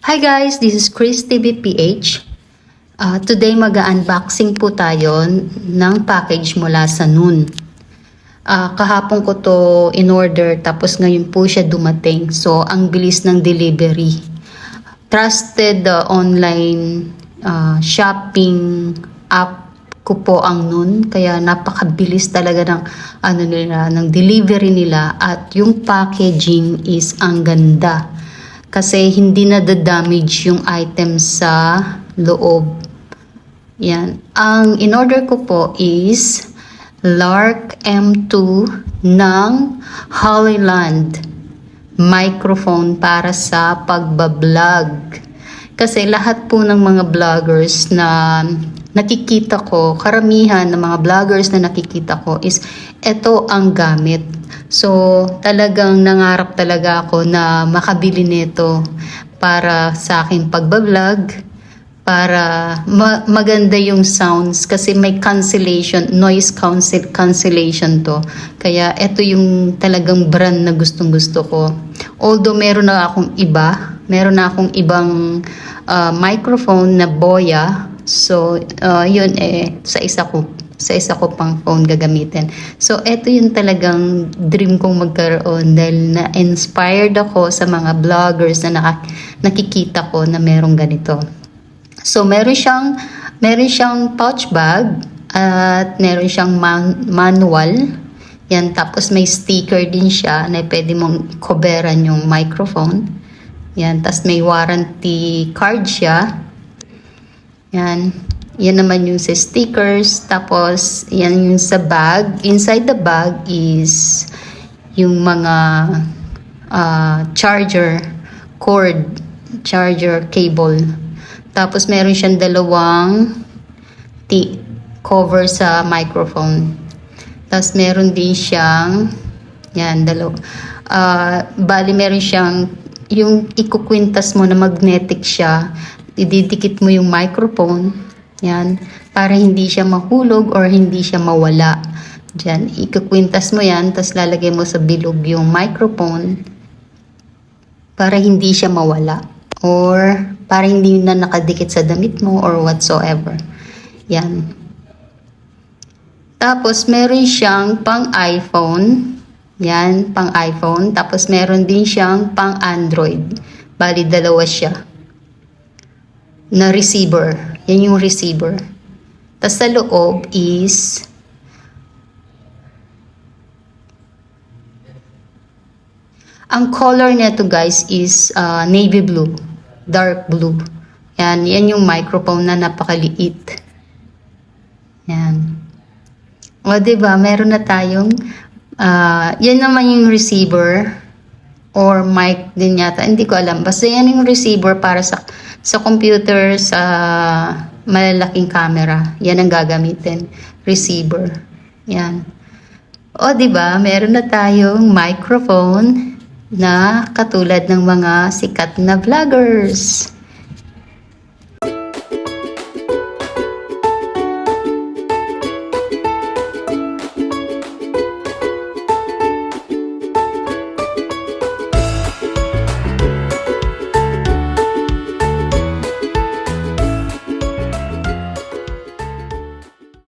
Hi guys, this is Chris TVPH. Today mag-unboxing po tayo ng package mula sa Noon. Kahapon ko to in-order tapos ngayon po siya dumating. So, ang bilis ng delivery. Trusted online shopping app ko po ang Noon. Kaya napakabilis talaga ng delivery nila at yung packaging is ang ganda. Kasi hindi na-damage yung item sa loob. Yan. Ang in-order ko po is Lark M2 ng Hollyland microphone para sa pagbablog. Kasi lahat po ng mga vloggers na nakikita ko, karamihan ng mga vloggers na nakikita ko is ito ang gamit. So, talagang nangarap talaga ako na makabili nito para sa aking pagbablog, para maganda yung sounds kasi may noise cancellation to. Kaya ito yung talagang brand na gustong-gusto ko. Although meron na akong ibang microphone na Boya. So, yun sa isa ko pang phone gagamitin. So, eto yung talagang dream kong magkaroon dahil na-inspired ako sa mga vloggers na nakikita ko na merong ganito. So, meron siyang pouch bag at meron siyang manual. Yan, tapos may sticker din siya na pwede mong coveran yung microphone. Yan, tapos may warranty card siya. Yan. Yan naman yung sa stickers. Tapos, yan yung sa bag. Inside the bag is yung mga charger cable. Tapos, meron siyang dalawang cover sa microphone. Tapos, meron din siyang bali meron siyang yung ikukwintas mo na magnetic siya. Ididikit mo yung microphone. Yan. Para hindi siya mahulog or hindi siya mawala. Diyan. Ikukwintas mo yan. Tapos lalagay mo sa bilog yung microphone. Para hindi siya mawala. Or para hindi na nakadikit sa damit mo or whatsoever. Yan. Tapos meron siyang pang iPhone. Yan. Pang iPhone. Tapos meron din siyang pang Android. Bali dalawa siya. Na receiver. Yan yung receiver. Tapos sa loob is ang color nito guys is navy blue. Dark blue. Yan yung microphone na napakaliit. Yan. O diba, meron na tayong yan naman yung receiver or mic din yata. Hindi ko alam. Basta yan yung receiver para sa computer, sa malalaking camera. Yan ang gagamitin. Receiver. Yan. O, diba? Meron na tayong microphone na katulad ng mga sikat na vloggers.